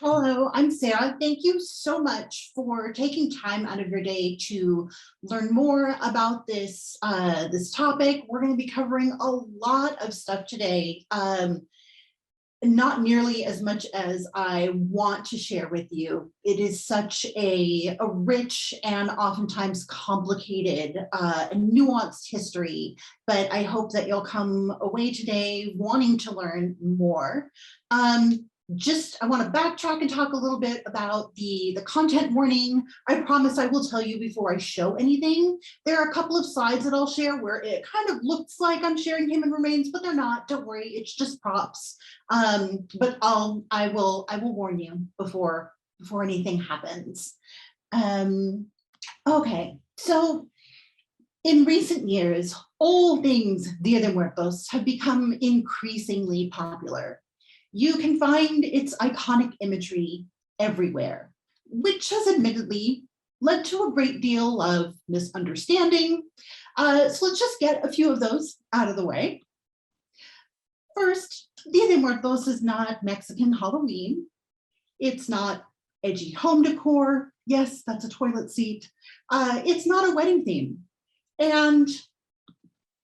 Hello, I'm Sarah. Thank you so much for taking time out of your day to learn more about this, this topic. We're going to be covering a lot of stuff today, not nearly as much as I want to share with you. It is such a rich and oftentimes complicated and nuanced history, but I hope that you'll come away today wanting to learn more. I want to backtrack and talk a little bit about the content warning. I promise I will tell you before I show anything. There are a couple of slides that I'll share where it kind of looks like I'm sharing human remains, but they're not. Don't worry, it's just props. But I will warn you before anything happens. Okay, so in recent years, all things Dia de Muertos have become increasingly popular. You can find its iconic imagery everywhere, which has admittedly led to a great deal of misunderstanding. So let's just get a few of those out of the way. First, Dia de Muertos is not Mexican Halloween. It's not edgy home decor. Yes, that's a toilet seat. It's not a wedding theme. And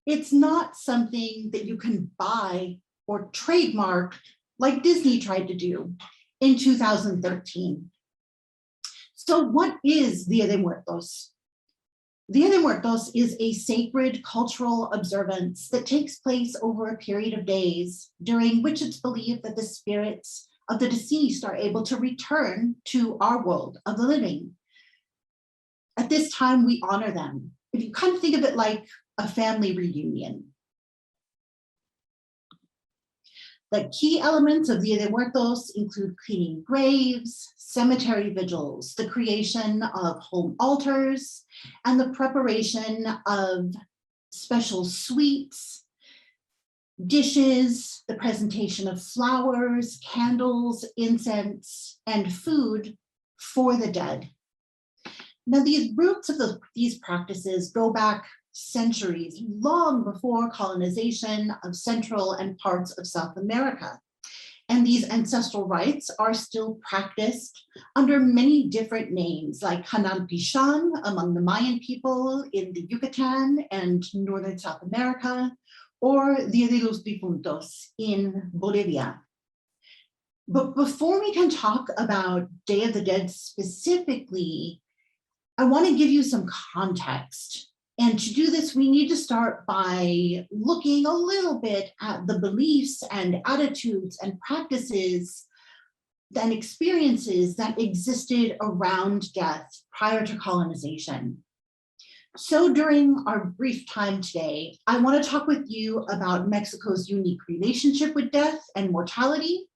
it's not something that you can buy or trademark like Disney tried to do in 2013. So what is Dia de Muertos? Dia de Muertos is a sacred cultural observance that takes place over a period of days, during which it's believed that the spirits of the deceased are able to return to our world of the living. At this time, we honor them. If you kind of think of it like a family reunion. The key elements of Dia de Muertos include cleaning graves, cemetery vigils, the creation of home altars, and the preparation of special sweets, dishes, the presentation of flowers, candles, incense, and food for the dead. Now, these roots of these practices go back centuries, long before colonization of Central and parts of South America. And these ancestral rites are still practiced under many different names, like Hanan Pishan among the Mayan people in the Yucatan and Northern South America, or Dia de los Difuntos in Bolivia. But before we can talk about Day of the Dead specifically, I want to give you some context. And to do this, we need to start by looking a little bit at the beliefs and attitudes and practices and experiences that existed around death prior to colonization. So during our brief time today, I want to talk with you about Mexico's unique relationship with death and mortality,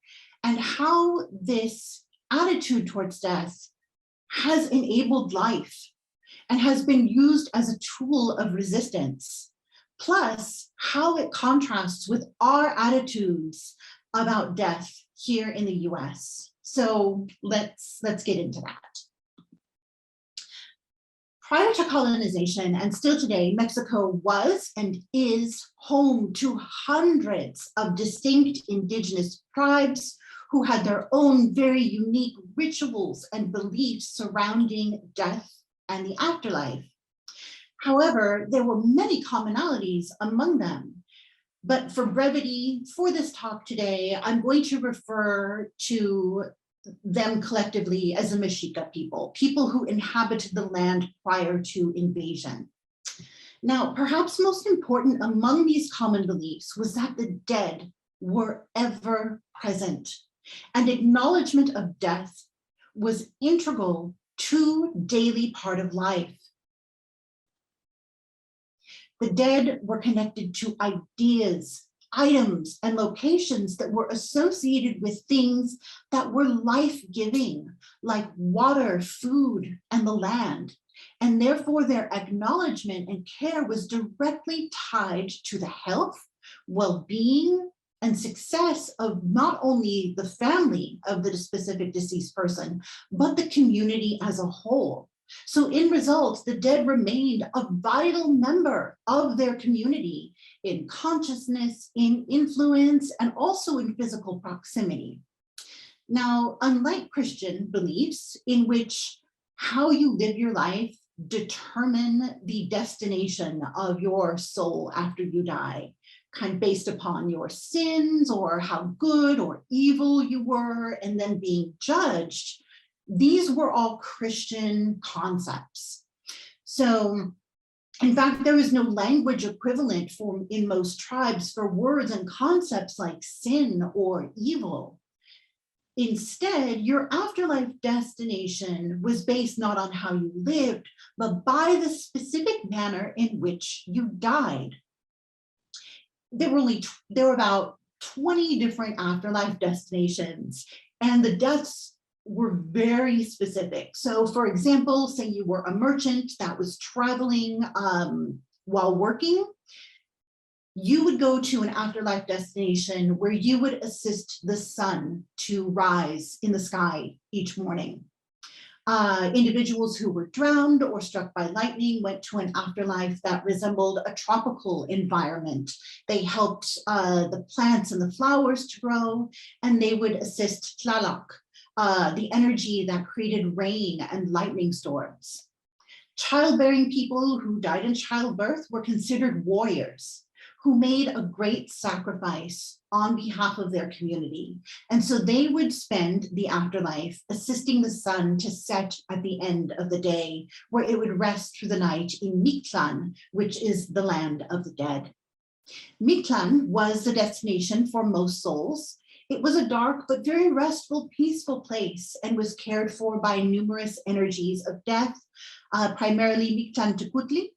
and how this attitude towards death has enabled life and has been used as a tool of resistance, plus how it contrasts with our attitudes about death here in the US. So let's get into that. Prior to colonization, and still today, Mexico was and is home to hundreds of distinct indigenous tribes who had their own very unique rituals and beliefs surrounding death and the afterlife. However, there were many commonalities among them. But for brevity, for this talk today, I'm going to refer to them collectively as the Mexica people, people who inhabited the land prior to invasion. Now, perhaps most important among these common beliefs was that the dead were ever present, and acknowledgement of death was integral to daily part of life. The dead were connected to ideas, items, and locations that were associated with things that were life-giving, like water, food, and the land. And therefore their acknowledgement and care was directly tied to the health, well-being, and success of not only the family of the specific deceased person, but the community as a whole. So in result, the dead remained a vital member of their community in consciousness, in influence, and also in physical proximity. Now, unlike Christian beliefs in which how you live your life determine the destination of your soul after you die, kind of based upon your sins or how good or evil you were, and then being judged, these were all Christian concepts. So, in fact, there is no language equivalent in most tribes for words and concepts like sin or evil. Instead, your afterlife destination was based not on how you lived, but by the specific manner in which you died. There were about 20 different afterlife destinations, and the deaths were very specific. So for example, say you were a merchant that was traveling while working, you would go to an afterlife destination where you would assist the sun to rise in the sky each morning. Individuals who were drowned or struck by lightning went to an afterlife that resembled a tropical environment. They helped the plants and the flowers to grow, and they would assist Tlaloc, the energy that created rain and lightning storms. Childbearing people who died in childbirth were considered warriors who made a great sacrifice on behalf of their community. And so they would spend the afterlife assisting the sun to set at the end of the day, where it would rest through the night in Mictlan, which is the land of the dead. Mictlan was the destination for most souls. It was a dark but very restful, peaceful place and was cared for by numerous energies of death, primarily Mictlan Tecutli.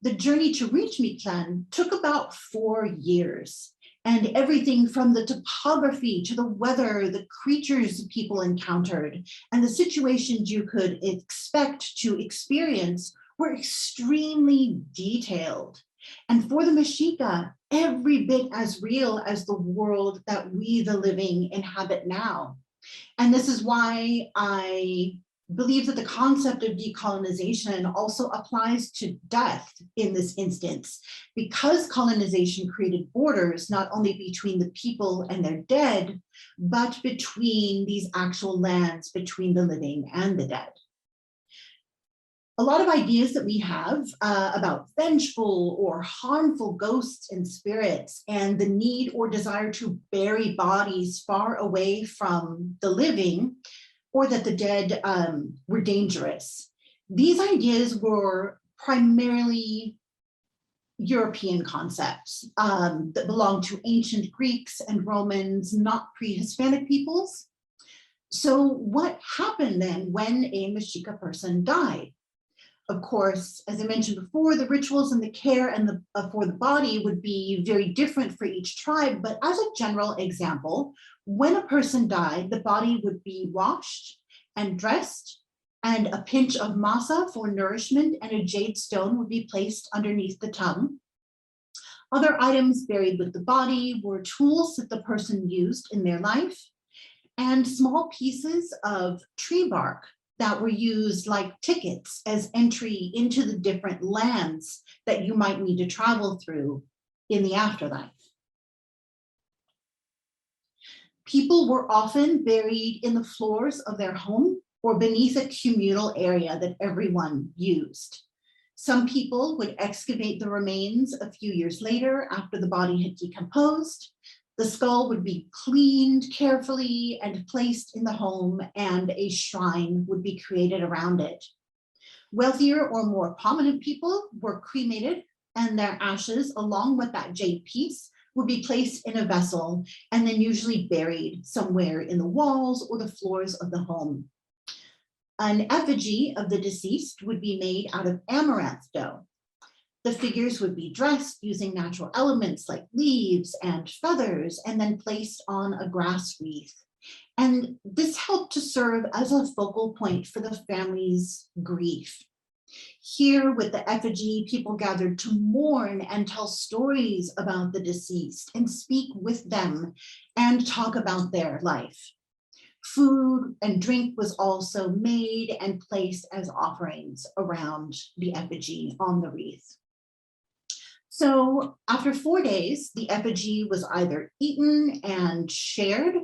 The journey to reach Mictlan took about 4 years, and everything from the topography to the weather, the creatures people encountered, and the situations you could expect to experience were extremely detailed. And for the Mexica, every bit as real as the world that we, the living, inhabit now. And this is why I believe that the concept of decolonization also applies to death in this instance, because colonization created borders not only between the people and their dead, but between these actual lands, between the living and the dead. A lot of ideas that we have about vengeful or harmful ghosts and spirits, and the need or desire to bury bodies far away from the living, or that the dead were dangerous. These ideas were primarily European concepts that belonged to ancient Greeks and Romans, not pre-Hispanic peoples. So what happened then when a Mexica person died? Of course, as I mentioned before, the rituals and the care and for the body would be very different for each tribe, but as a general example, when a person died, the body would be washed and dressed, and a pinch of masa for nourishment and a jade stone would be placed underneath the tongue. Other items buried with the body were tools that the person used in their life, and small pieces of tree bark that were used like tickets as entry into the different lands that you might need to travel through in the afterlife. People were often buried in the floors of their home or beneath a communal area that everyone used. Some people would excavate the remains a few years later after the body had decomposed. The skull would be cleaned carefully and placed in the home, and a shrine would be created around it. Wealthier or more prominent people were cremated, and their ashes, along with that jade piece, would be placed in a vessel and then usually buried somewhere in the walls or the floors of the home. An effigy of the deceased would be made out of amaranth dough. The figures would be dressed using natural elements like leaves and feathers, and then placed on a grass wreath. And this helped to serve as a focal point for the family's grief. Here with the effigy, people gathered to mourn and tell stories about the deceased and speak with them and talk about their life. Food and drink was also made and placed as offerings around the effigy on the wreath. So after 4 days, the effigy was either eaten and shared,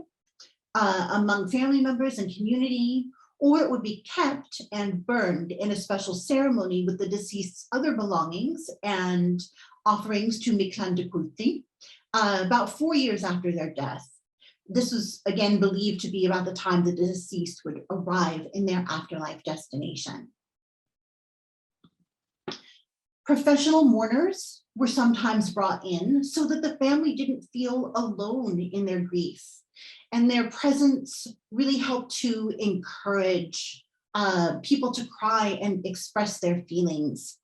among family members and community, or it would be kept and burned in a special ceremony with the deceased's other belongings and offerings to Miklan de Kulti, about 4 years after their death. This was again believed to be about the time the deceased would arrive in their afterlife destination. Professional mourners were sometimes brought in so that the family didn't feel alone in their grief. And their presence really helped to encourage people to cry and express their feelings.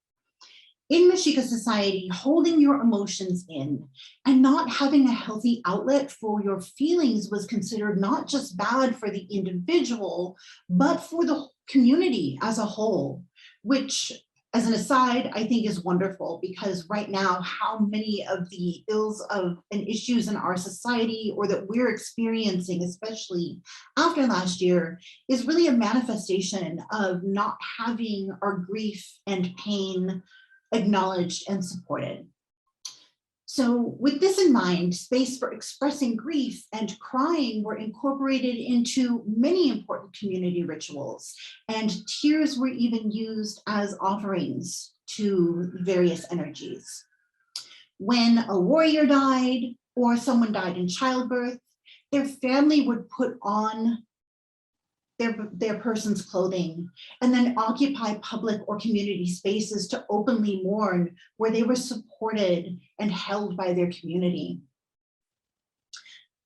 In Mexica society, holding your emotions in and not having a healthy outlet for your feelings was considered not just bad for the individual, but for the community as a whole, which, as an aside, I think is wonderful, because right now, how many of the ills of and issues in our society, or that we're experiencing, especially after last year, is really a manifestation of not having our grief and pain acknowledged and supported. So with this in mind, space for expressing grief and crying were incorporated into many important community rituals, and tears were even used as offerings to various energies. When a warrior died or someone died in childbirth, their family would put on their person's clothing and then occupy public or community spaces to openly mourn, where they were supported and held by their community.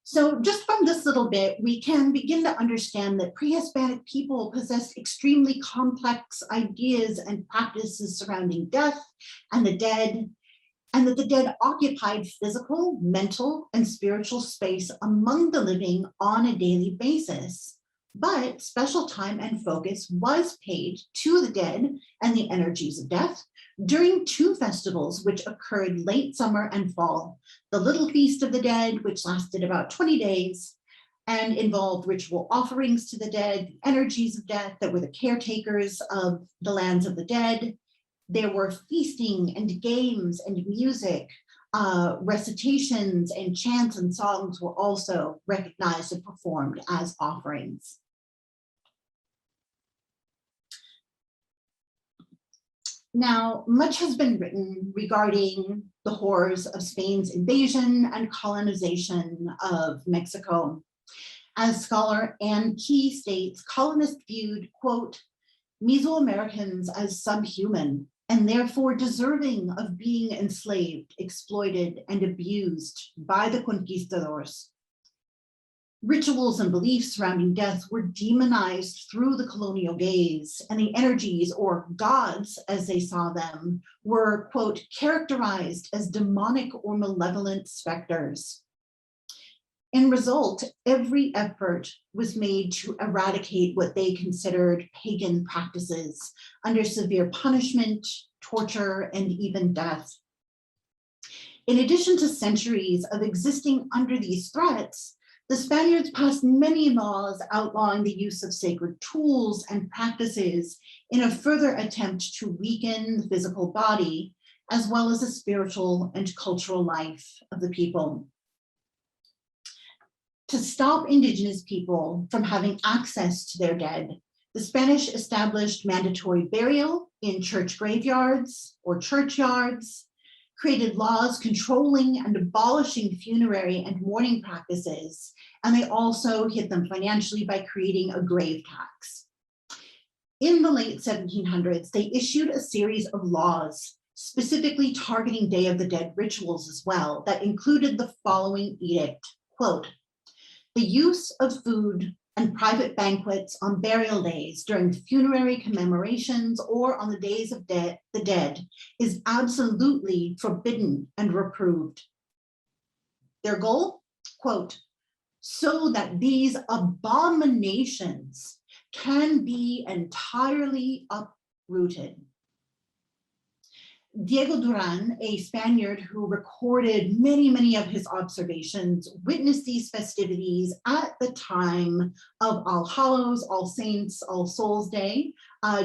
So just from this little bit, we can begin to understand that pre-Hispanic people possessed extremely complex ideas and practices surrounding death and the dead, and that the dead occupied physical, mental, and spiritual space among the living on a daily basis. But special time and focus was paid to the dead and the energies of death during two festivals which occurred late summer and fall: the Little Feast of the Dead, which lasted about 20 days and involved ritual offerings to the dead, the energies of death that were the caretakers of the lands of the dead. There were feasting and games and music. Recitations and chants and songs were also recognized and performed as offerings. Now, much has been written regarding the horrors of Spain's invasion and colonization of Mexico. As scholar Anne Key states, colonists viewed, quote, Mesoamericans as subhuman and therefore deserving of being enslaved, exploited, and abused by the conquistadors. Rituals and beliefs surrounding death were demonized through the colonial gaze, and the energies, or gods as they saw them, were, quote, characterized as demonic or malevolent specters. In result, every effort was made to eradicate what they considered pagan practices under severe punishment, torture, and even death. In addition to centuries of existing under these threats, the Spaniards passed many laws outlawing the use of sacred tools and practices in a further attempt to weaken the physical body, as well as the spiritual and cultural life of the people. To stop indigenous people from having access to their dead, the Spanish established mandatory burial in church graveyards or churchyards, created laws controlling and abolishing funerary and mourning practices, and they also hit them financially by creating a grave tax. In the late 1700s, they issued a series of laws specifically targeting Day of the Dead rituals as well, that included the following edict, quote, the use of food and private banquets on burial days during funerary commemorations or on the days of the dead is absolutely forbidden and reproved. Their goal, quote, so that these abominations can be entirely uprooted. Diego Duran, a Spaniard who recorded many of his observations, witnessed these festivities at the time of All Hallows, All Saints, All Souls Day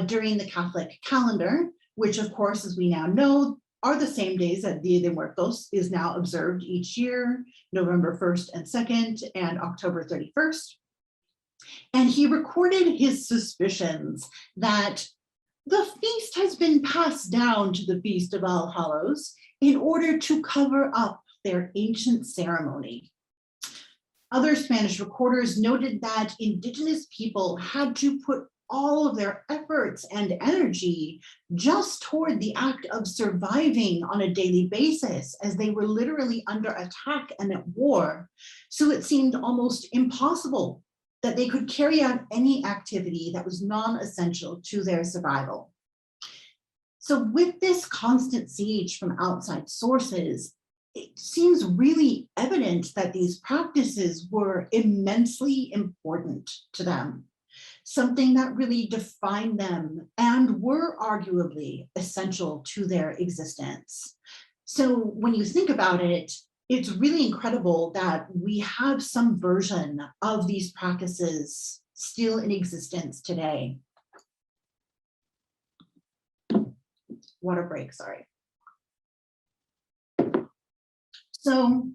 during the Catholic calendar, which of course, as we now know, are the same days that Dia de Muertos is now observed each year, November 1st and 2nd and October 31st. And he recorded his suspicions that the feast has been passed down to the Feast of All Hallows in order to cover up their ancient ceremony. Other Spanish recorders noted that indigenous people had to put all of their efforts and energy just toward the act of surviving on a daily basis, as they were literally under attack and at war. So it seemed almost impossible that they could carry out any activity that was non-essential to their survival. So with this constant siege from outside sources, it seems really evident that these practices were immensely important to them, something that really defined them and were arguably essential to their existence. So when you think about it, it's really incredible that we have some version of these practices still in existence today. Water break, sorry. So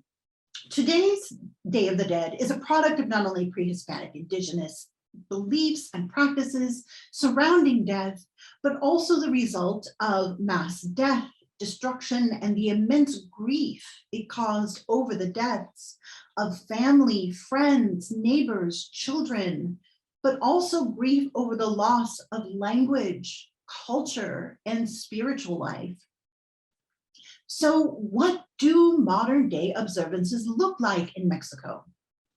today's Day of the Dead is a product of not only pre-Hispanic indigenous beliefs and practices surrounding death, but also the result of mass death, destruction, and the immense grief it caused over the deaths of family, friends, neighbors, children, but also grief over the loss of language, culture, and spiritual life. So what do modern day observances look like in Mexico?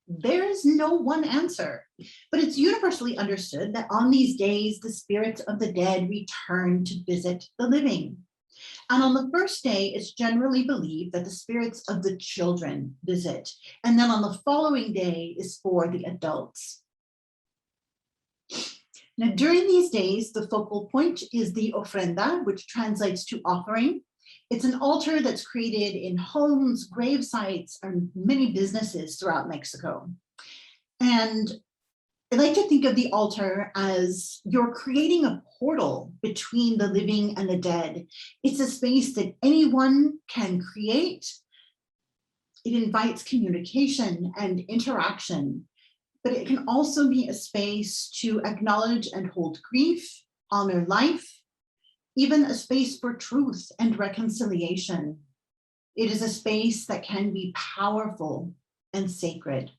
There is no one answer, but it's universally understood that on these days, the spirits of the dead return to visit the living. And on the first day, it's generally believed that the spirits of the children visit. And then on the following day is for the adults. Now, during these days, the focal point is the ofrenda, which translates to offering. It's an altar that's created in homes, grave sites, and many businesses throughout Mexico. And I like to think of the altar as you're creating a portal between the living and the dead. It's a space that anyone can create. It invites communication and interaction, but it can also be a space to acknowledge and hold grief, honor life, even a space for truth and reconciliation. It is a space that can be powerful and sacred.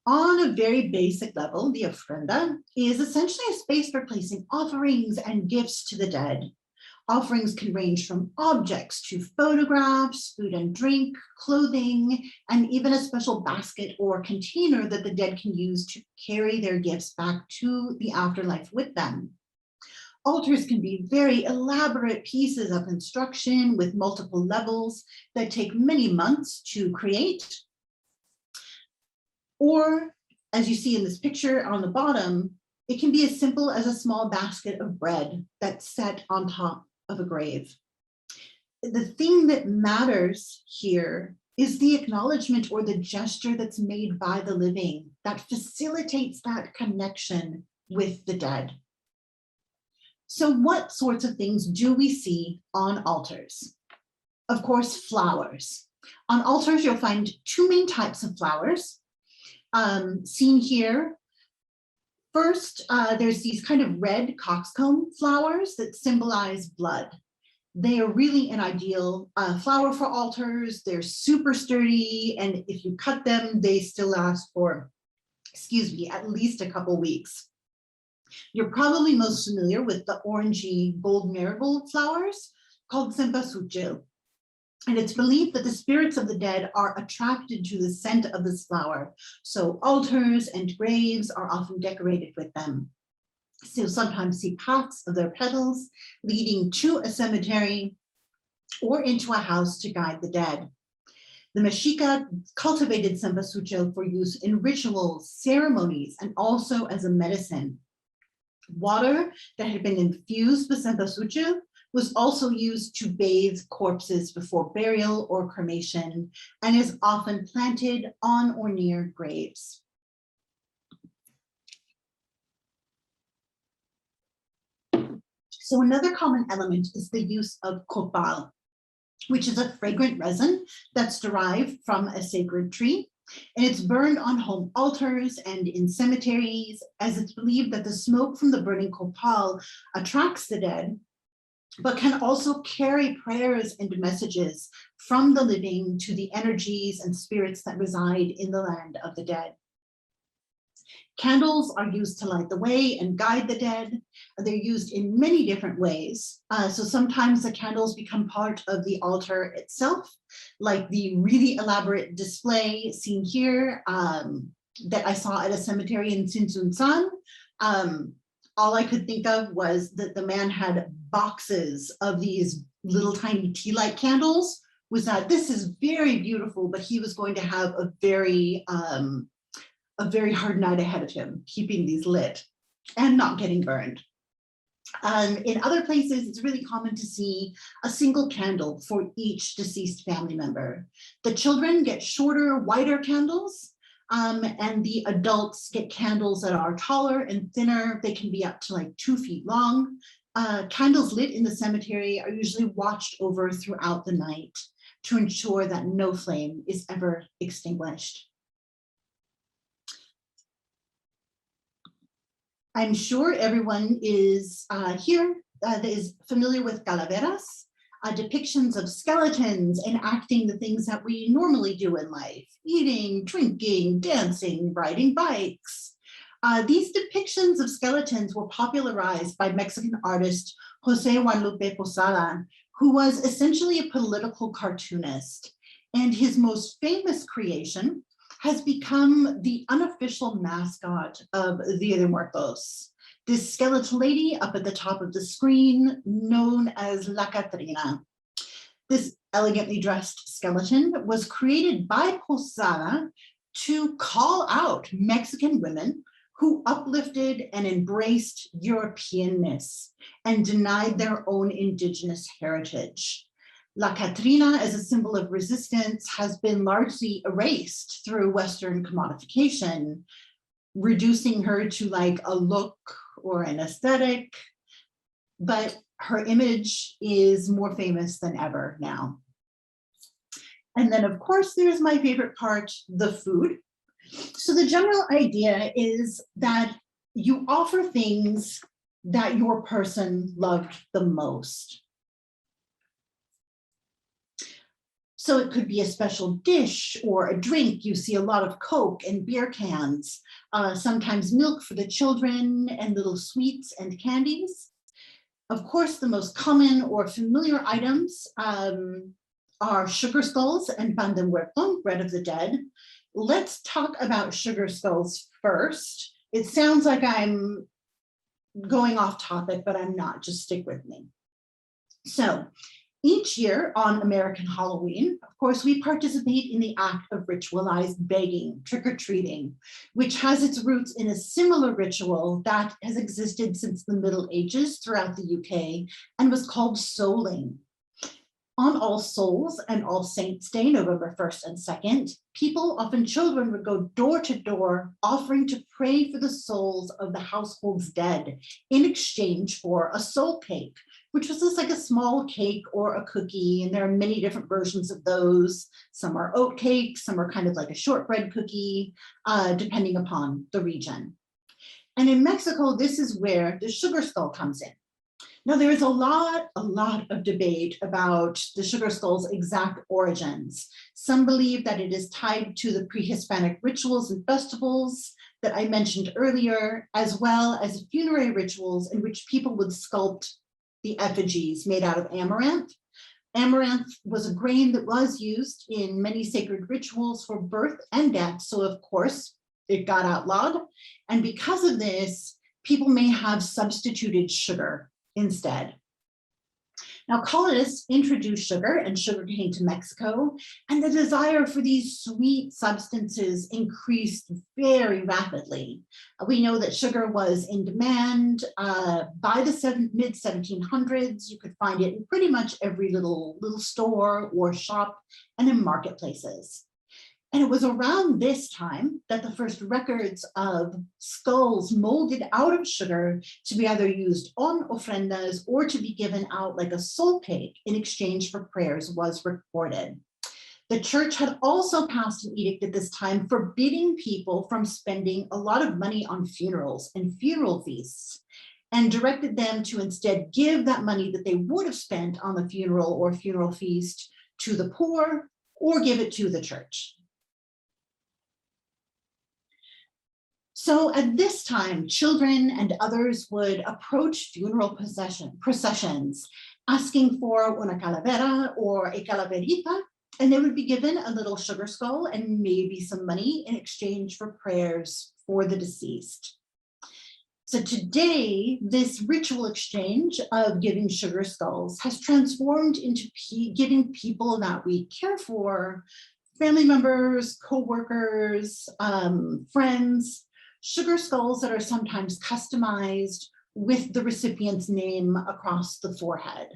On a very basic level, the ofrenda is essentially a space for placing offerings and gifts to the dead. Offerings can range from objects to photographs, food and drink, clothing, and even a special basket or container that the dead can use to carry their gifts back to the afterlife with them. Altars can be very elaborate pieces of construction with multiple levels that take many months to create. Or, as you see in this picture on the bottom, it can be as simple as a small basket of bread that's set on top of a grave. The thing that matters here is the acknowledgement or the gesture that's made by the living that facilitates that connection with the dead. So what sorts of things do we see on altars? Of course, flowers. On altars, you'll find two main types of flowers. Seen here, first, there's these kind of red coxcomb flowers that symbolize blood. They are really an ideal flower for altars. They're super sturdy, and if you cut them, they still last for, at least a couple weeks. You're probably most familiar with the orangey gold marigold flowers called cempasúchil. And it's believed that the spirits of the dead are attracted to the scent of this flower. So altars and graves are often decorated with them. So you'll sometimes see paths of their petals leading to a cemetery or into a house to guide the dead. The Mexica cultivated cempasúchil for use in rituals, ceremonies, and also as a medicine. Water that had been infused with cempasúchil was also used to bathe corpses before burial or cremation, and is often planted on or near graves. So another common element is the use of copal, which is a fragrant resin that's derived from a sacred tree. And it's burned on home altars and in cemeteries, as it's believed that the smoke from the burning copal attracts the dead, but can also carry prayers and messages from the living to the energies and spirits that reside in the land of the dead. Candles are used to light the way and guide the dead. They're used in many different ways. So sometimes the candles become part of the altar itself, like the really elaborate display seen here that I saw at a cemetery in Tsinsunsan. All I could think of was that the man had boxes of these little tiny tea light candles. Was that this is very beautiful, but he was going to have a very hard night ahead of him, keeping these lit and not getting burned. In other places, it's really common to see a single candle for each deceased family member. The children get shorter, wider candles, and the adults get candles that are taller and thinner. They can be up to like 2 feet long. Candles lit in the cemetery are usually watched over throughout the night to ensure that no flame is ever extinguished. I'm sure everyone is here that is familiar with calaveras, depictions of skeletons enacting the things that we normally do in life: eating, drinking, dancing, riding bikes. These depictions of skeletons were popularized by Mexican artist Jose Guadalupe Posada, who was essentially a political cartoonist. And his most famous creation has become the unofficial mascot of Dia de Muertos. This skeletal lady up at the top of the screen, known as La Catrina. This elegantly dressed skeleton was created by Posada to call out Mexican women who uplifted and embraced Europeanness and denied their own indigenous heritage. La Catrina, as a symbol of resistance, has been largely erased through Western commodification, reducing her to like a look or an aesthetic, but her image is more famous than ever now. And then, of course, there's my favorite part, the food. So the general idea is that you offer things that your person loved the most. So it could be a special dish or a drink. You see a lot of Coke and beer cans, sometimes milk for the children, and little sweets and candies. Of course, the most common or familiar items are sugar skulls and Fandemuerton, bread of the dead. Let's talk about sugar skulls first. It sounds like I'm going off topic, but I'm not. Just stick with me. So, each year on American Halloween, of course, we participate in the act of ritualized begging, trick-or-treating, which has its roots in a similar ritual that has existed since the Middle Ages throughout the UK and was called souling. On All Souls and All Saints Day, November 1st and 2nd, people, often children, would go door to door offering to pray for the souls of the household's dead in exchange for a soul cake, which was just like a small cake or a cookie. And there are many different versions of those. Some are oat cake, some are kind of like a shortbread cookie, depending upon the region. And in Mexico, this is where the sugar skull comes in. Now, there is a lot of debate about the sugar skull's exact origins. Some believe that it is tied to the pre-Hispanic rituals and festivals that I mentioned earlier, as well as funerary rituals in which people would sculpt the effigies made out of amaranth. Amaranth was a grain that was used in many sacred rituals for birth and death, so of course it got outlawed. And because of this, people may have substituted sugar instead. Now, colonists introduced sugar and sugarcane to Mexico, and the desire for these sweet substances increased very rapidly. We know that sugar was in demand by the mid-1700s. You could find it in pretty much every little store or shop and in marketplaces. And it was around this time that the first records of skulls molded out of sugar to be either used on ofrendas or to be given out like a soul cake in exchange for prayers was recorded. The church had also passed an edict at this time forbidding people from spending a lot of money on funerals and funeral feasts, and directed them to instead give that money that they would have spent on the funeral or funeral feast to the poor or give it to the church. So at this time, children and others would approach funeral processions, asking for una calavera or a calaverita, and they would be given a little sugar skull and maybe some money in exchange for prayers for the deceased. So today, this ritual exchange of giving sugar skulls has transformed into giving people that we care for, family members, co-workers, friends, sugar skulls that are sometimes customized with the recipient's name across the forehead.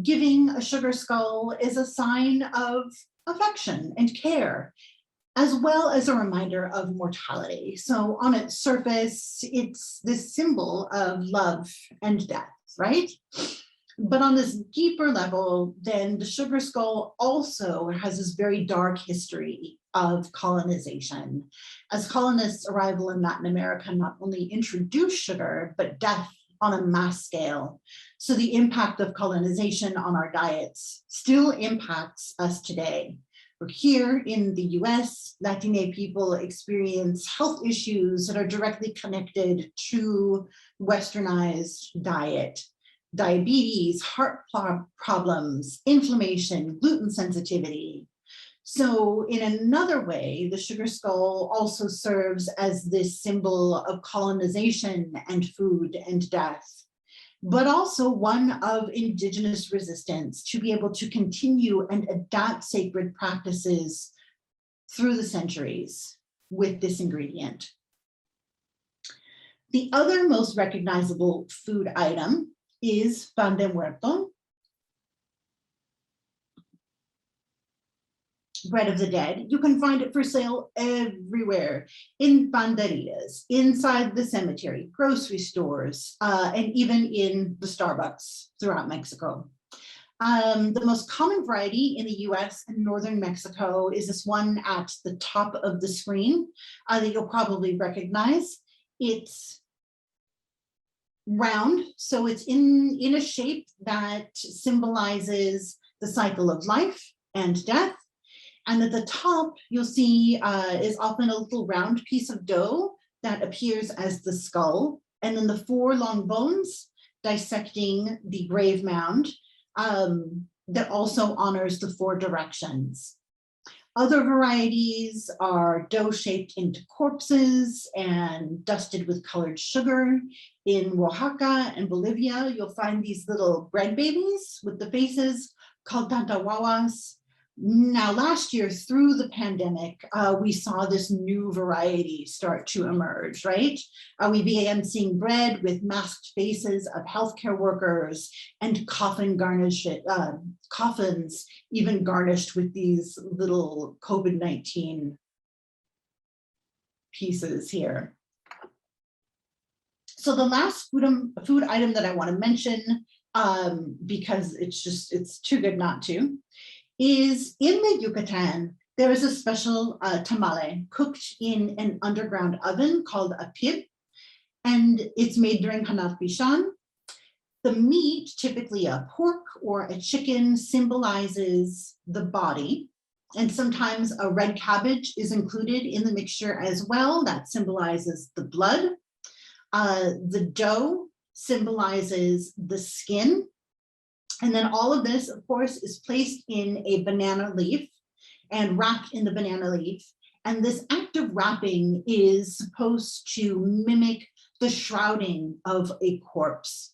Giving a sugar skull is a sign of affection and care, as well as a reminder of mortality. So on its surface, it's this symbol of love and death, right? But on this deeper level, then the sugar skull also has this very dark history of colonization. As colonists' arrival in Latin America not only introduced sugar, but death on a mass scale. So the impact of colonization on our diets still impacts us today. We're here in the US, Latina people experience health issues that are directly connected to westernized diet. Diabetes, heart problems, inflammation, gluten sensitivity. So in another way, the sugar skull also serves as this symbol of colonization and food and death, but also one of indigenous resistance to be able to continue and adapt sacred practices through the centuries with this ingredient. The other most recognizable food item is Fandemuerton, bread of the dead. You can find it for sale everywhere, in panderias, inside the cemetery, grocery stores, and even in the Starbucks throughout Mexico. The most common variety in the US and northern Mexico is this one at the top of the screen that you'll probably recognize. It's round, so it's in a shape that symbolizes the cycle of life and death. And at the top, you'll see is often a little round piece of dough that appears as the skull, and then the 4 long bones dissecting the grave mound that also honors the 4 directions. Other varieties are dough-shaped into corpses and dusted with colored sugar. In Oaxaca and Bolivia, you'll find these little bread babies with the faces called tantahuahuas. Now, last year, through the pandemic, we saw this new variety start to emerge, right? We began seeing bread with masked faces of healthcare workers and coffins even garnished with these little COVID-19 pieces here. So the last food item that I want to mention, because it's too good not to, is in the Yucatan, there is a special tamale cooked in an underground oven called a pib, and it's made during Hanaf-Bishan. The meat, typically a pork or a chicken, symbolizes the body, and sometimes a red cabbage is included in the mixture as well. That symbolizes the blood. The dough symbolizes the skin. And then all of this, of course, is placed in a banana leaf and wrapped in the banana leaf. And this act of wrapping is supposed to mimic the shrouding of a corpse.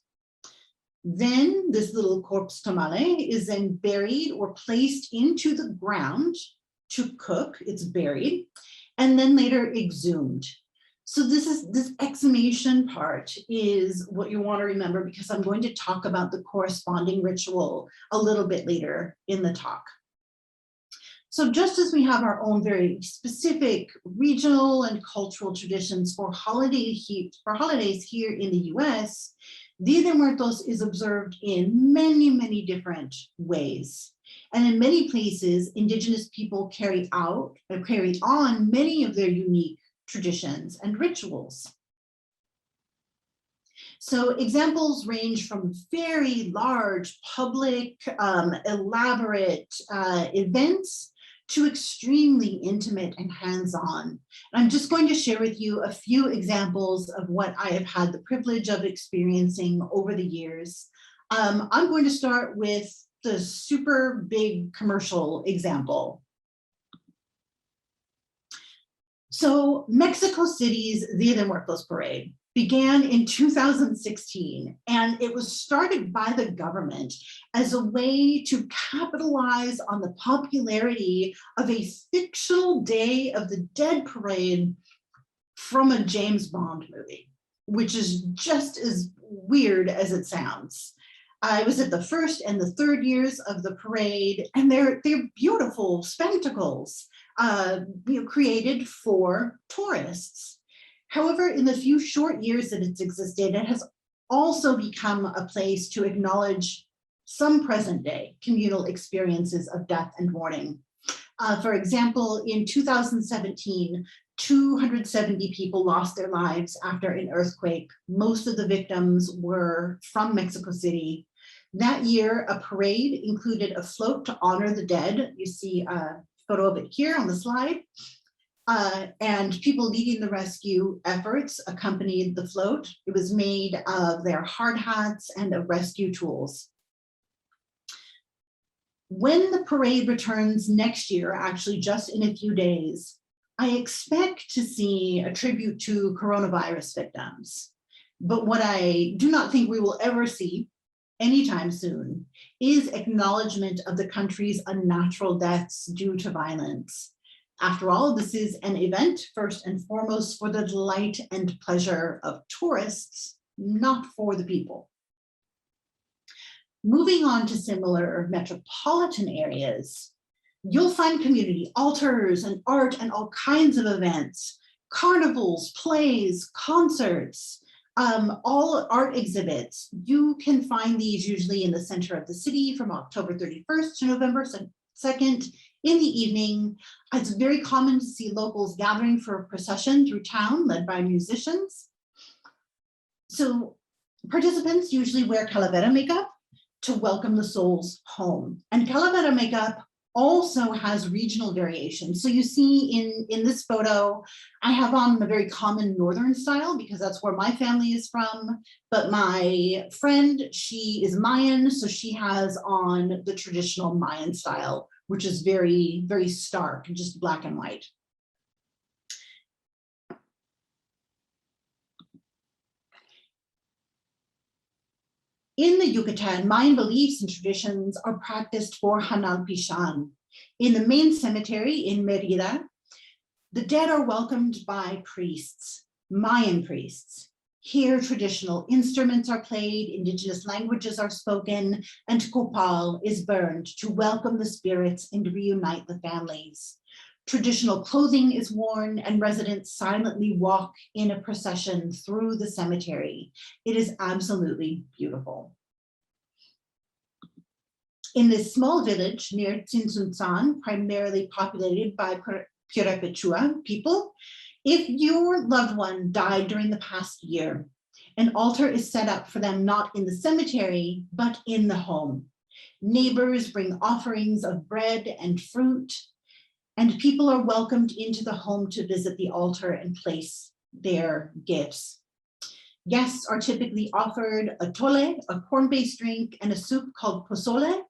Then this little corpse tamale is then buried or placed into the ground to cook. It's buried and then later exhumed. So this exhumation part is what you want to remember, because I'm going to talk about the corresponding ritual a little bit later in the talk. So just as we have our own very specific regional and cultural traditions for holidays here in the US, Dia de Muertos is observed in many, many different ways. And in many places, indigenous people carry on many of their unique traditions and rituals. So examples range from very large, public, elaborate events to extremely intimate and hands-on. I'm just going to share with you a few examples of what I have had the privilege of experiencing over the years. I'm going to start with the super big commercial example. So Mexico City's Dia de Muertos parade began in 2016, and it was started by the government as a way to capitalize on the popularity of a fictional Day of the Dead parade from a James Bond movie, which is just as weird as it sounds. I was at the first and the third years of the parade, and they're beautiful spectacles created for tourists. However, in the few short years that it's existed, it has also become a place to acknowledge some present day communal experiences of death and mourning. For example, in 2017, 270 people lost their lives after an earthquake. Most of the victims were from Mexico City. That year, a parade included a float to honor the dead. You see a photo of it here on the slide. And people leading the rescue efforts accompanied the float. It was made of their hard hats and of rescue tools. When the parade returns next year, actually just in a few days, I expect to see a tribute to coronavirus victims. But what I do not think we will ever see anytime soon is acknowledgement of the country's unnatural deaths due to violence. After all, this is an event first and foremost for the delight and pleasure of tourists, not for the people. Moving on to similar metropolitan areas, you'll find community altars and art and all kinds of events, carnivals, plays, concerts, all art exhibits. You can find these usually in the center of the city from October 31st to November 2nd in the evening. It's very common to see locals gathering for a procession through town led by musicians. So participants usually wear calavera makeup to welcome the souls home. And calavera makeup also has regional variation. So you see in this photo, I have on the very common northern style because that's where my family is from. But my friend, she is Mayan, so she has on the traditional Mayan style, which is very, very stark, just black and white. In the Yucatan, Mayan beliefs and traditions are practiced for Hanal Pishan. In the main cemetery in Mérida, the dead are welcomed by priests, Mayan priests. Here, traditional instruments are played, indigenous languages are spoken, and copal is burned to welcome the spirits and reunite the families. Traditional clothing is worn and residents silently walk in a procession through the cemetery. It is absolutely beautiful. In this small village near Tzintzuntzan, primarily populated by Purépechua people, if your loved one died during the past year, an altar is set up for them not in the cemetery, but in the home. Neighbors bring offerings of bread and fruit, and people are welcomed into the home to visit the altar and place their gifts. Guests are typically offered a tole, a corn-based drink, and a soup called pozole.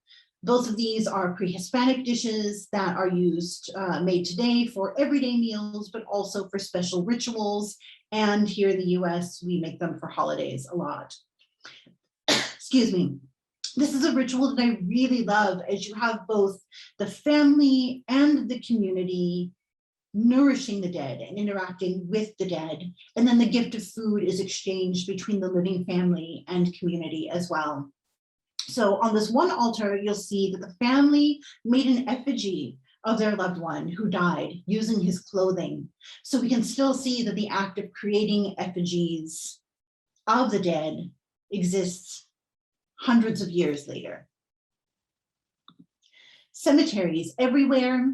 Both of these are pre-Hispanic dishes that are made today for everyday meals, but also for special rituals. And here in the US, we make them for holidays a lot. Excuse me. This is a ritual that I really love, as you have both the family and the community nourishing the dead and interacting with the dead. And then the gift of food is exchanged between the living family and community as well. So on this one altar, you'll see that the family made an effigy of their loved one who died using his clothing. So we can still see that the act of creating effigies of the dead exists hundreds of years later. Cemeteries everywhere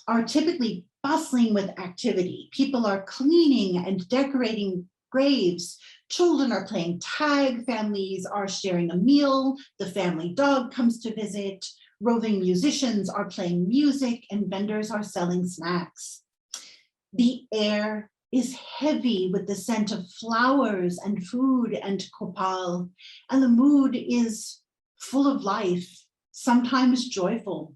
are typically bustling with activity. People are cleaning and decorating graves. Children are playing tag. Families are sharing a meal. The family dog comes to visit. Roving musicians are playing music and vendors are selling snacks. The air is heavy with the scent of flowers and food and copal, and the mood is full of life, sometimes joyful.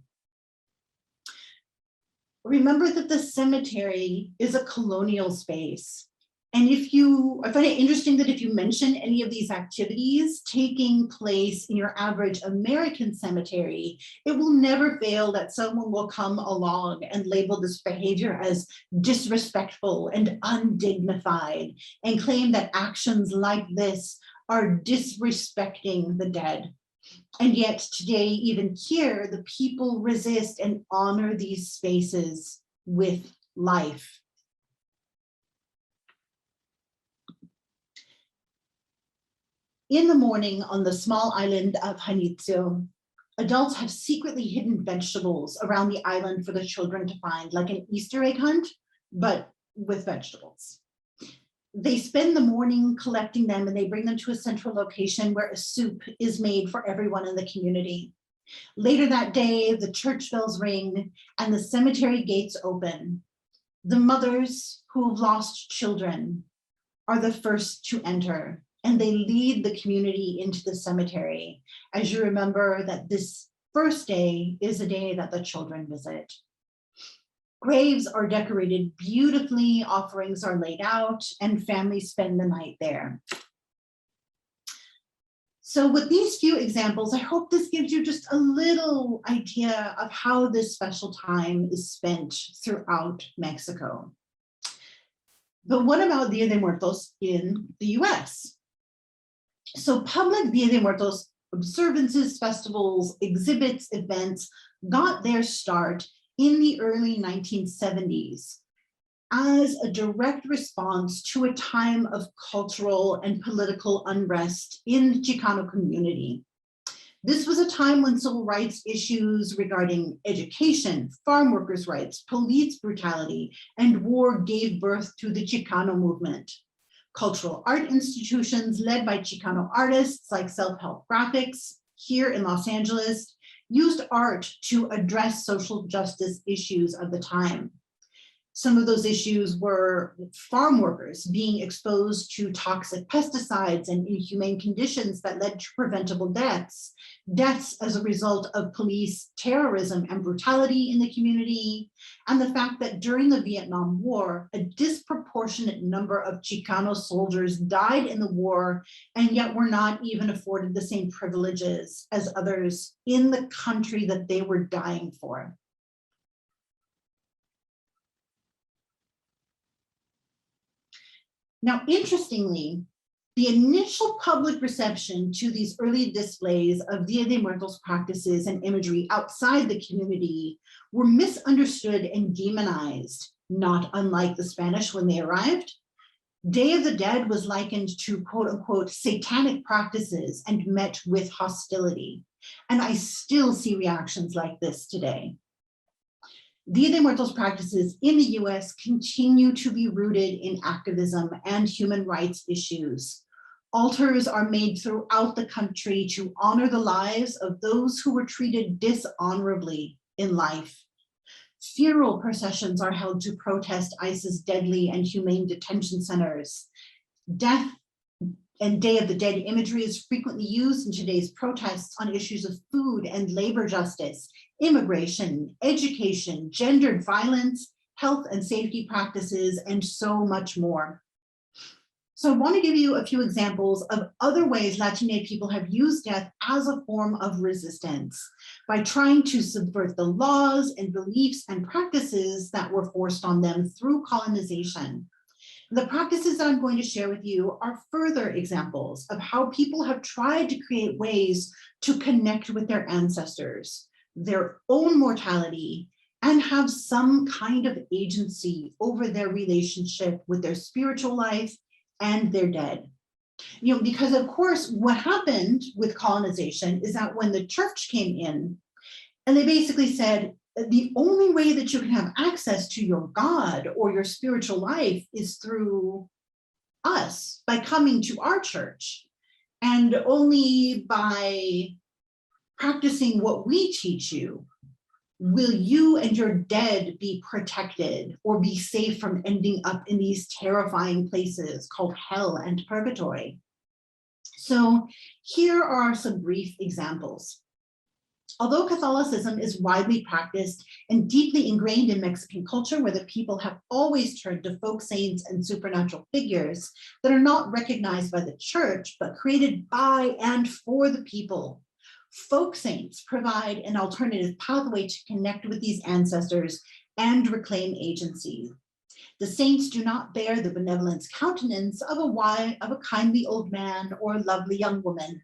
Remember that the cemetery is a colonial space. And I find it interesting that if you mention any of these activities taking place in your average American cemetery, it will never fail that someone will come along and label this behavior as disrespectful and undignified and claim that actions like this are disrespecting the dead. And yet today, even here, the people resist and honor these spaces with life. In the morning on the small island of Janitzio, adults have secretly hidden vegetables around the island for the children to find, like an Easter egg hunt, but with vegetables. They spend the morning collecting them and they bring them to a central location where a soup is made for everyone in the community. Later that day, the church bells ring and the cemetery gates open. The mothers who have lost children are the first to enter, and they lead the community into the cemetery, as you remember that this first day is a day that the children visit. Graves are decorated beautifully, offerings are laid out, and families spend the night there. So with these few examples, I hope this gives you just a little idea of how this special time is spent throughout Mexico. But what about Dia de Muertos in the US? So public Dia de Muertos observances, festivals, exhibits, events got their start in the early 1970s as a direct response to a time of cultural and political unrest in the Chicano community. This was a time when civil rights issues regarding education, farm workers' rights, police brutality, and war gave birth to the Chicano movement. Cultural art institutions led by Chicano artists like Self-Help Graphics here in Los Angeles used art to address social justice issues of the time. Some of those issues were farm workers being exposed to toxic pesticides and inhumane conditions that led to preventable deaths, deaths as a result of police terrorism and brutality in the community, and the fact that during the Vietnam War, a disproportionate number of Chicano soldiers died in the war and yet were not even afforded the same privileges as others in the country that they were dying for. Now, interestingly, the initial public reception to these early displays of Dia de Muertos practices and imagery outside the community were misunderstood and demonized, not unlike the Spanish when they arrived. Day of the Dead was likened to quote unquote satanic practices and met with hostility. And I still see reactions like this today. Dia de Muertos practices in the US continue to be rooted in activism and human rights issues. Altars are made throughout the country to honor the lives of those who were treated dishonorably in life. Funeral processions are held to protest ICE's deadly and humane detention centers. Death and Day of the Dead imagery is frequently used in today's protests on issues of food and labor justice, immigration, education, gendered violence, health and safety practices, and so much more. So I want to give you a few examples of other ways Latina people have used death as a form of resistance by trying to subvert the laws and beliefs and practices that were forced on them through colonization. The practices that I'm going to share with you are further examples of how people have tried to create ways to connect with their ancestors, their own mortality, and have some kind of agency over their relationship with their spiritual life and their dead. Because of course, what happened with colonization is that when the church came in, and they basically said, the only way that you can have access to your God or your spiritual life is through us, by coming to our church. And only by practicing what we teach you will you and your dead be protected or be safe from ending up in these terrifying places called hell and purgatory. So here are some brief examples. Although Catholicism is widely practiced and deeply ingrained in Mexican culture, where the people have always turned to folk saints and supernatural figures that are not recognized by the church, but created by and for the people, folk saints provide an alternative pathway to connect with these ancestors and reclaim agency. The saints do not bear the benevolent countenance of a kindly old man or a lovely young woman.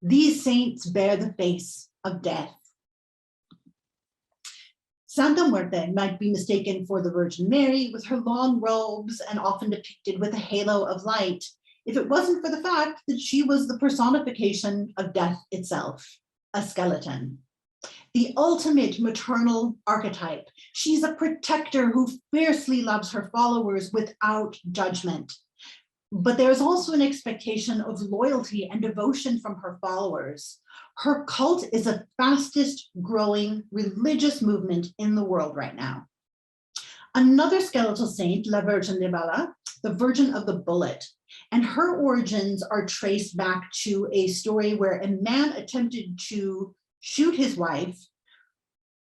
These saints bear the face of death. Fandemuerton might be mistaken for the Virgin Mary with her long robes and often depicted with a halo of light, if it wasn't for the fact that she was the personification of death itself, a skeleton. The ultimate maternal archetype. She's a protector who fiercely loves her followers without judgment. But there's also an expectation of loyalty and devotion from her followers. Her cult is the fastest growing religious movement in the world right now. Another skeletal saint, La Virgen de Bala, the Virgin of the Bullet, and her origins are traced back to a story where a man attempted to shoot his wife.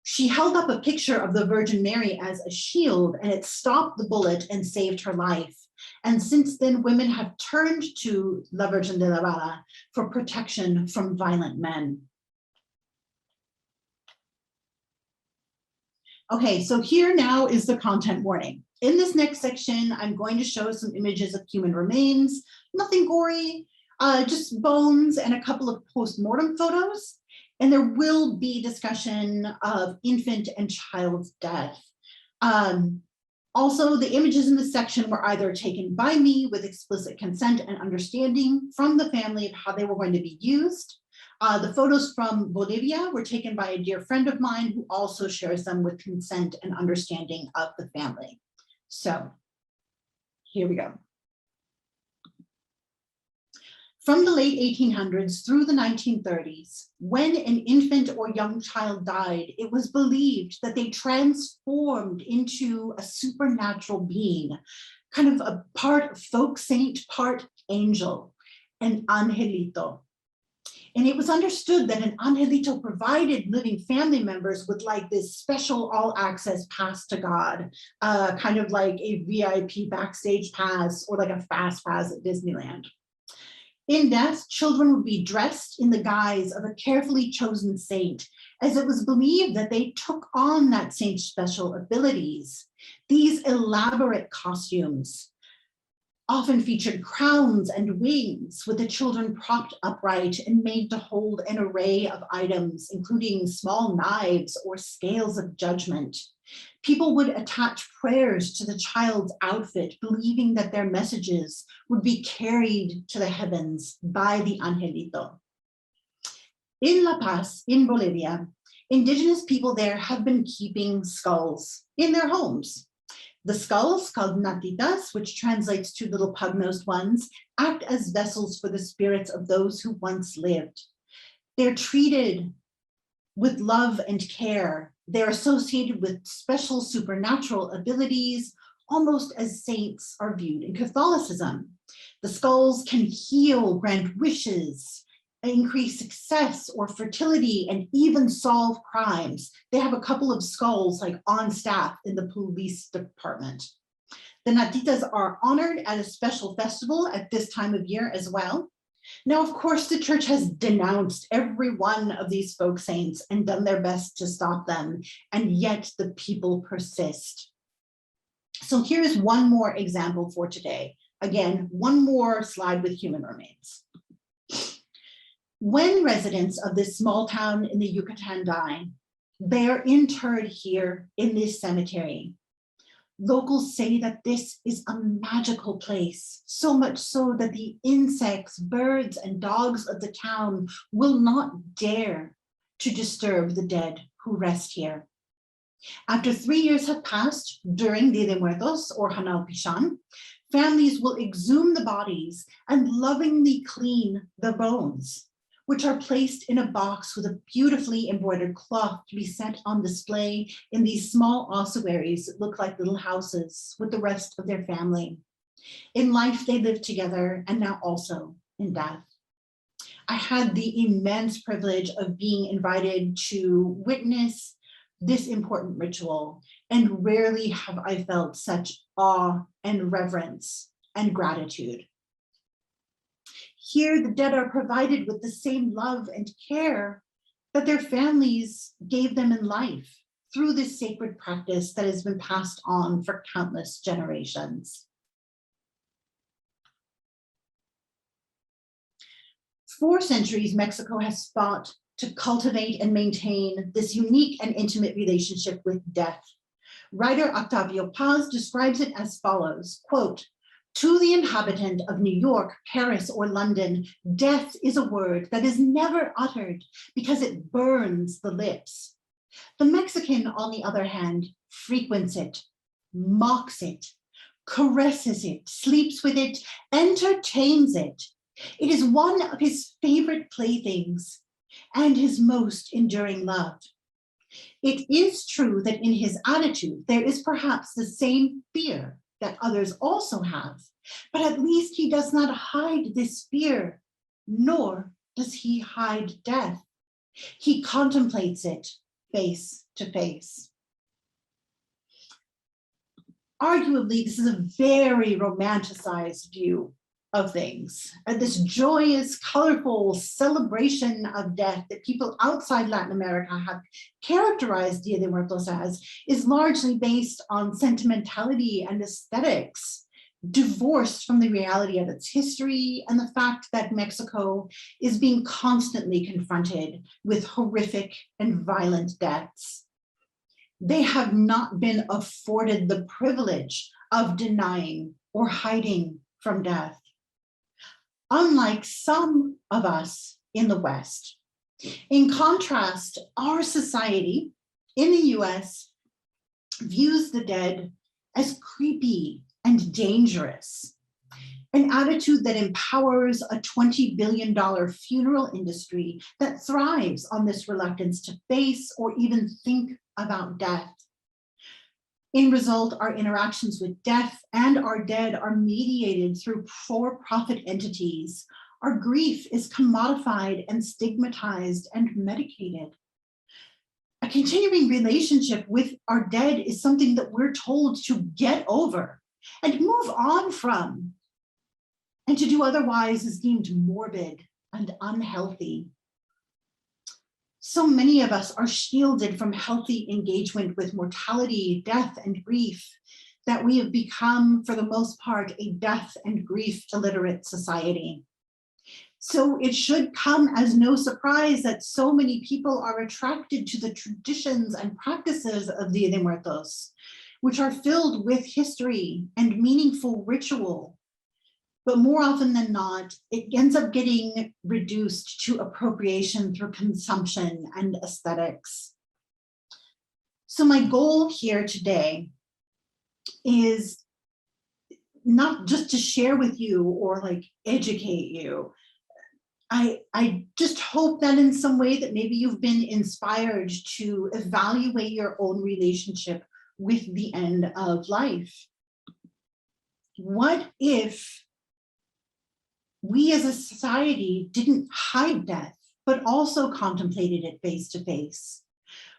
She held up a picture of the Virgin Mary as a shield, and it stopped the bullet and saved her life. And since then, women have turned to La Virgen de la Bala for protection from violent men. Okay, so here now is the content warning. In this next section, I'm going to show some images of human remains, nothing gory, just bones and a couple of post-mortem photos. And there will be discussion of infant and child death. Also, the images in this section were either taken by me with explicit consent and understanding from the family of how they were going to be used. The photos from Bolivia were taken by a dear friend of mine who also shares them with consent and understanding of the family. So here we go. From the late 1800s through the 1930s, when an infant or young child died, it was believed that they transformed into a supernatural being, kind of a part folk saint, part angel, an angelito. And it was understood that an angelito provided living family members with like this special all access pass to God, kind of like a VIP backstage pass or like a fast pass at Disneyland. In death, children would be dressed in the guise of a carefully chosen saint, as it was believed that they took on that saint's special abilities. These elaborate costumes often featured crowns and wings, with the children propped upright and made to hold an array of items, including small knives or scales of judgment. People would attach prayers to the child's outfit, believing that their messages would be carried to the heavens by the angelito. In La Paz, in Bolivia, indigenous people there have been keeping skulls in their homes. The skulls, called natitas, which translates to little pug-nosed ones, act as vessels for the spirits of those who once lived. They're treated with love and care. They're associated with special supernatural abilities, almost as saints are viewed in Catholicism. The skulls can heal, grant wishes, increase success or fertility, and even solve crimes. They have a couple of skulls like on staff in the police department. The natitas are honored at a special festival at this time of year as well. Now, of course, the church has denounced every one of these folk saints and done their best to stop them, and yet the people persist. So here's one more example for today. Again, one more slide with human remains. When residents of this small town in the Yucatan die, they are interred here in this cemetery. Locals say that this is a magical place, so much so that the insects, birds, and dogs of the town will not dare to disturb the dead who rest here. After 3 years have passed during Dia de Muertos or Hanal Pishan, families will exhume the bodies and lovingly clean the bones, which are placed in a box with a beautifully embroidered cloth to be set on display in these small ossuaries that look like little houses with the rest of their family. In life, they live together, and now also in death. I had the immense privilege of being invited to witness this important ritual, and rarely have I felt such awe and reverence and gratitude. Here, the dead are provided with the same love and care that their families gave them in life through this sacred practice that has been passed on for countless generations. For centuries, Mexico has fought to cultivate and maintain this unique and intimate relationship with death. Writer Octavio Paz describes it as follows, quote, "To the inhabitant of New York, Paris, or London, death is a word that is never uttered because it burns the lips. The Mexican, on the other hand, frequents it, mocks it, caresses it, sleeps with it, entertains it. It is one of his favorite playthings and his most enduring love. It is true that in his attitude, there is perhaps the same fear that others also have, but at least he does not hide this fear, nor does he hide death. He contemplates it face to face." Arguably, this is a very romanticized view of things. This joyous, colorful celebration of death that people outside Latin America have characterized Dia de Muertos as is largely based on sentimentality and aesthetics, divorced from the reality of its history and the fact that Mexico is being constantly confronted with horrific and violent deaths. They have not been afforded the privilege of denying or hiding from death. Unlike some of us in the West. In contrast, our society in the US views the dead as creepy and dangerous, an attitude that empowers a $20 billion funeral industry that thrives on this reluctance to face or even think about death. In result, our interactions with death and our dead are mediated through for-profit entities. Our grief is commodified and stigmatized and medicated. A continuing relationship with our dead is something that we're told to get over and move on from, and to do otherwise is deemed morbid and unhealthy. So many of us are shielded from healthy engagement with mortality, death, and grief that we have become, for the most part, a death and grief illiterate society. So it should come as no surprise that so many people are attracted to the traditions and practices of Dia de Muertos, which are filled with history and meaningful ritual. But more often than not, it ends up getting reduced to appropriation through consumption and aesthetics. So my goal here today is not just to share with you or like educate you. I just hope that in some way that maybe you've been inspired to evaluate your own relationship with the end of life. What if we as a society didn't hide death, but also contemplated it face to face?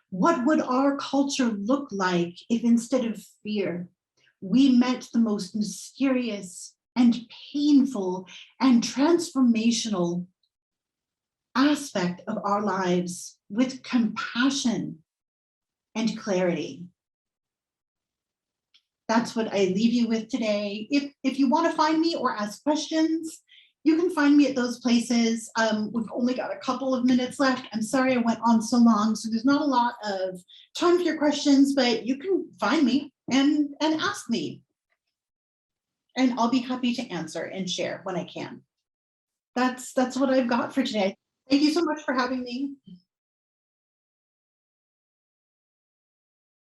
What would our culture look like if instead of fear, we met the most mysterious and painful and transformational aspect of our lives with compassion and clarity? That's what I leave you with today. If you want to find me or ask questions, you can find me at those places. We've only got a couple of minutes left. I'm sorry I went on so long, so there's not a lot of time for your questions, but you can find me and ask me. And I'll be happy to answer and share when I can. That's what I've got for today. Thank you so much for having me.